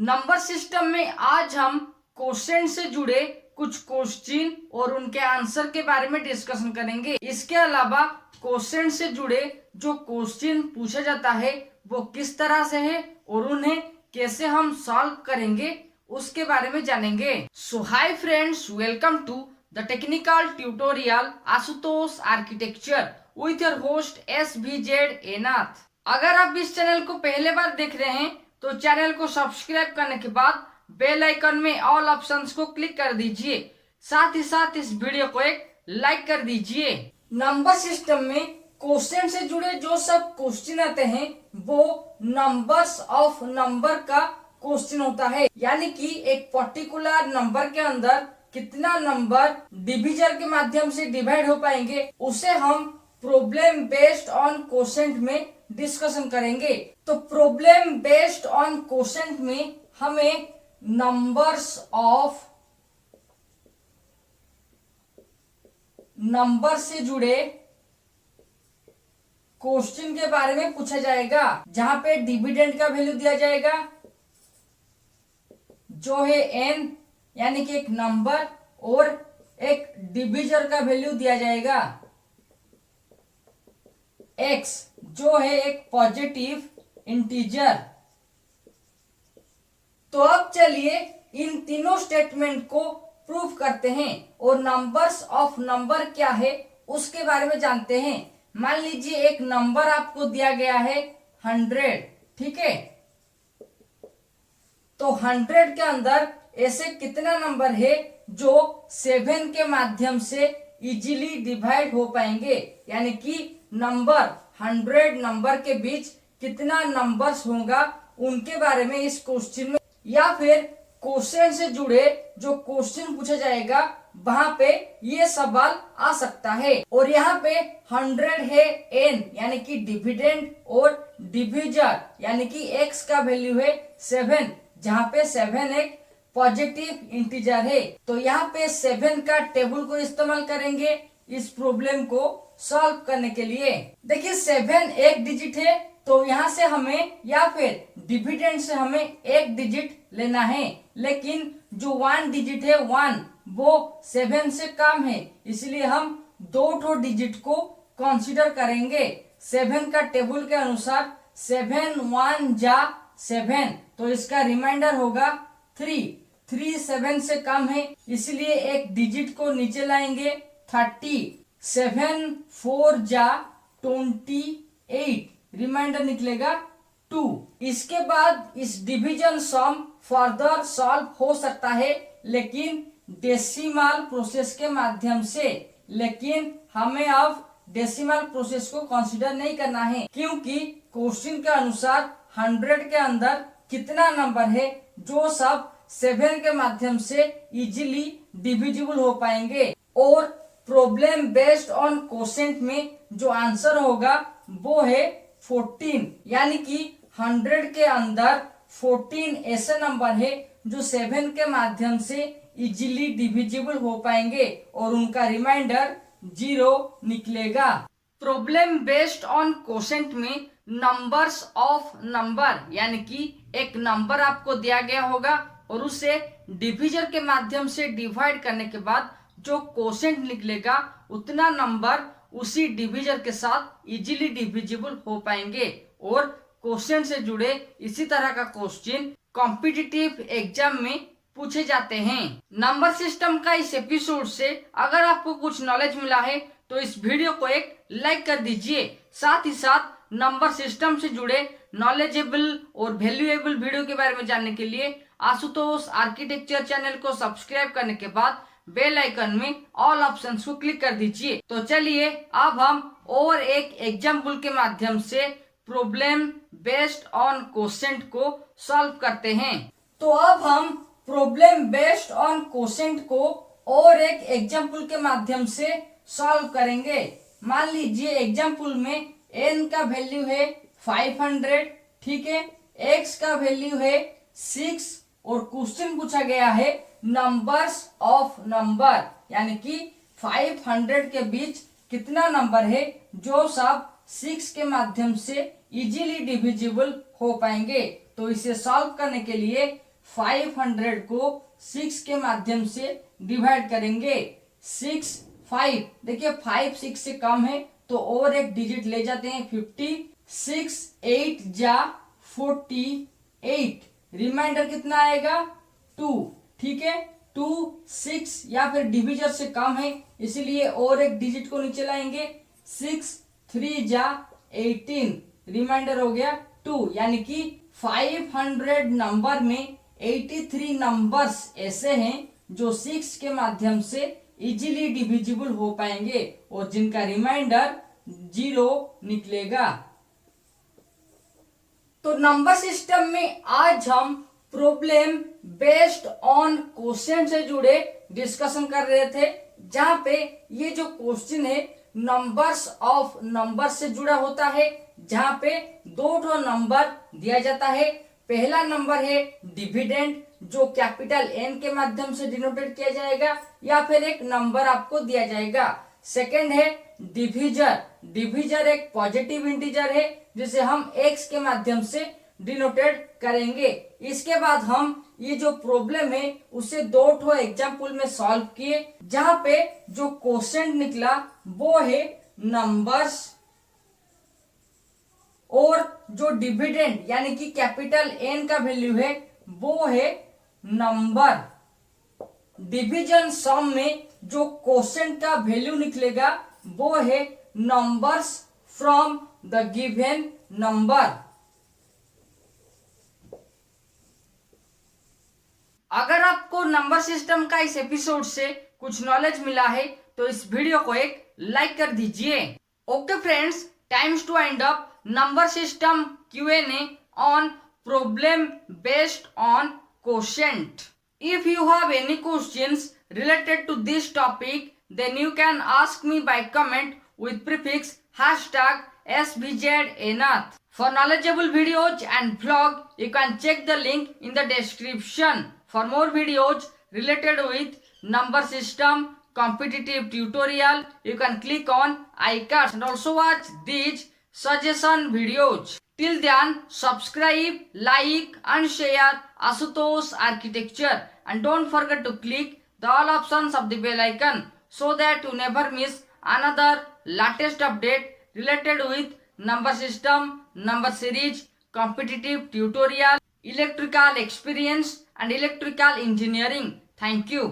Number system में आज हम क्वेश्चन से जुड़े कुछ क्वेश्चन और उनके आंसर के बारे में डिस्कशन करेंगे। इसके अलावा क्वेश्चन से जुड़े जो क्वेश्चन पूछा जाता है वो किस तरह से है और उन्हें कैसे हम सॉल्व करेंगे उसके बारे में जानेंगे। So hi friends, welcome to the technical tutorial Ashutosh architecture with your host SVZ Anath. अगर आप इस चैनल को पहले बार देख रहे हैं तो चैनल को सब्सक्राइब करने के बाद बेल आइकन में ऑल ऑप्शंस को क्लिक कर दीजिए। साथ ही साथ इस वीडियो को एक लाइक कर दीजिए। नंबर सिस्टम में क्वेश्चन से जुड़े जो सब क्वेश्चन आते हैं वो नंबर्स ऑफ नंबर का क्वेश्चन होता है, यानी कि एक पर्टिकुलर नंबर के अंदर कितना नंबर डिविजन के माध्यम से डिवाइड हो पाएंगे उसे हम प्रॉब्लम बेस्ड ऑन क्वोशेंट में डिस्कशन करेंगे। तो प्रॉब्लम बेस्ड ऑन क्वोशेंट में हमें नंबर्स ऑफ नंबर से जुड़े क्वेश्चन के बारे में पूछा जाएगा, जहां पे डिविडेंड का वैल्यू दिया जाएगा जो है n, यानी कि एक नंबर, और एक डिविजर का वैल्यू दिया जाएगा x, जो है एक पॉजिटिव इंटीजर। तो अब चलिए इन तीनों स्टेटमेंट को प्रूव करते हैं और नंबर्स ऑफ नंबर क्या है उसके बारे में जानते हैं। मान लीजिए एक नंबर आपको दिया गया है 100, ठीक है। तो 100 के अंदर ऐसे कितना नंबर है जो 7 के माध्यम से इजीली डिवाइड हो पाएंगे, यानी कि नंबर 100 नंबर के बीच कितना नंबर्स होगा उनके बारे में इस क्वेश्चन में, या फिर क्वेश्चन से जुड़े जो क्वेश्चन पूछा जाएगा वहां पे ये सवाल आ सकता है। और यहाँ पे 100 है n, यानी कि डिविडेंड, और डिविजर यानी कि x का वैल्यू है 7, जहाँ पे 7 एक पॉजिटिव इंटीजर है। तो यहाँ पे 7 का टेबल को इस्तेमाल करेंगे इस प्रॉब्लम को सॉल्व करने के लिए। देखिए 7 एक डिजिट है, तो यहाँ से हमें या फिर डिविडेंड से हमें एक डिजिट लेना है, लेकिन जो 1 डिजिट है 1 वो 7 से कम है, इसलिए हम 2 डिजिट को कंसीडर करेंगे। 7 का टेबल के अनुसार 7 1 जा 7, तो इसका रिमाइंडर होगा 3। 3 7 से कम है, इसलिए एक डिजिट को नीचे लाएंगे 30। 7 4 जा 28, रिमाइंडर निकलेगा 2। इसके बाद इस डिवीजन सम फर्दर सॉल्व हो सकता है, लेकिन डेसिमल प्रोसेस के माध्यम से। लेकिन हमें अब डेसिमल प्रोसेस को कंसीडर नहीं करना है, क्योंकि क्वेश्चन के अनुसार 100 के अंदर कितना नंबर है जो सब 7 के माध्यम से इजीली डिविजिबल हो पाएंगे। और प्रॉब्लम बेस्ड ऑन क्वोशेंट में जो आंसर होगा वो है 14, यानी कि 100 के अंदर 14 ऐसे नंबर है जो 7 के माध्यम से इजीली डिविजिबल हो पाएंगे और उनका रिमाइंडर 0 निकलेगा। प्रॉब्लम बेस्ड ऑन क्वोशेंट में नंबर्स ऑफ नंबर, यानी कि एक नंबर आपको दिया गया होगा और उसे डिविजर के माध्यम से डिवाइड करने के बाद जो क्वोशेंट निकलेगा उतना नंबर उसी डिविजर के साथ इजीली डिविजिबल हो पाएंगे। और क्वेश्चन से जुड़े इसी तरह का क्वेश्चन कॉम्पिटिटिव एग्जाम में पूछे जाते हैं। नंबर सिस्टम का इस एपिसोड से अगर आपको कुछ नॉलेज मिला है तो इस वीडियो को एक लाइक कर दीजिए। साथ ही साथ नंबर सिस्टम से जुड़े नॉलेजेबल और वैल्यूएबल वीडियो के बारे में जानने के लिए आशुतोष आर्किटेक्चर चैनल को सब्सक्राइब करने के बाद बेल आइकन में ऑल ऑप्शंस को क्लिक कर दीजिए। तो चलिए अब हम और एक एग्जाम्पल के माध्यम से प्रॉब्लम बेस्ड ऑन क्वोशेंट को सॉल्व करते हैं। तो अब हम प्रॉब्लम बेस्ड ऑन क्वोशेंट को और एक एग्जाम्पल के माध्यम से सॉल्व करेंगे। मान लीजिए एग्जाम्पल में n का वैल्यू है 500, ठीक है, x का वैल्यू है 6 और क्वेश्चन पूछा गया है नंबर्स ऑफ नंबर, यानी कि 500 के बीच कितना नंबर है जो सब 6 के माध्यम से इजीली डिविजिबल हो पाएंगे। तो इसे सॉल्व करने के लिए 500 को 6 के माध्यम से डिवाइड करेंगे। 6 5, देखिए 5 6 से कम है तो और एक डिजिट ले जाते हैं 50। 6 8 जा 48, रिमाइंडर कितना आएगा 2। ठीक है, 2 6 या फिर डिविजर से कम है इसीलिए और एक डिजिट को नीचे लाएंगे। 6 3 जा 18, रिमाइंडर हो गया 2, यानी कि 500 नंबर में 83 नंबर्स ऐसे हैं जो 6 के माध्यम से इजीली डिविजिबल हो पाएंगे और जिनका रिमाइंडर 0 निकलेगा। तो नंबर सिस्टम में आज हम प्रॉब्लम बेस्ड ऑन क्वेश्चन से जुड़े डिस्कशन कर रहे थे, जहां पे ये जो क्वेश्चन है नंबर्स ऑफ नंबर से जुड़ा होता है, जहां पे दो नंबर दिया जाता है। पहला नंबर है डिविडेंड जो कैपिटल एन के माध्यम से डिनोटेड किया जाएगा या फिर एक नंबर आपको दिया जाएगा। सेकंड है डिविजर, डिविजर एक पॉजिटिव इंटीजर है जिसे हम एक्स के माध्यम से डिनोटेड करेंगे। इसके बाद हम ये जो प्रॉब्लम है उसे दो एग्जाम्पल में सॉल्व किए, जहां पे जो क्वेश्चन निकला वो है नंबर्स और जो डिविडेंड यानी कि कैपिटल एन का वैल्यू है वो है नंबर। डिवीजन सम में जो क्वेश्चन का वैल्यू निकलेगा वो है numbers from the given number. अगर आपको नंबर सिस्टम का इस एपिसोड से कुछ नॉलेज मिला है तो इस वीडियो को एक लाइक कर दीजिए। Okay friends, times to end up number system Q&A on problem based on quotient. If you have any questions related to this topic, then you can ask me by comment with prefix #SVZNath. For knowledgeable videos and vlog, you can check the link in the description. For more videos related with number system, competitive tutorial, you can click on iCards and also watch these suggestion videos. Till then, subscribe, like and share Asutosh Architecture, and don't forget to click the all options of the bell icon so that you never miss another latest update related with number system, number series, competitive tutorial, electrical experience and electrical engineering. Thank you.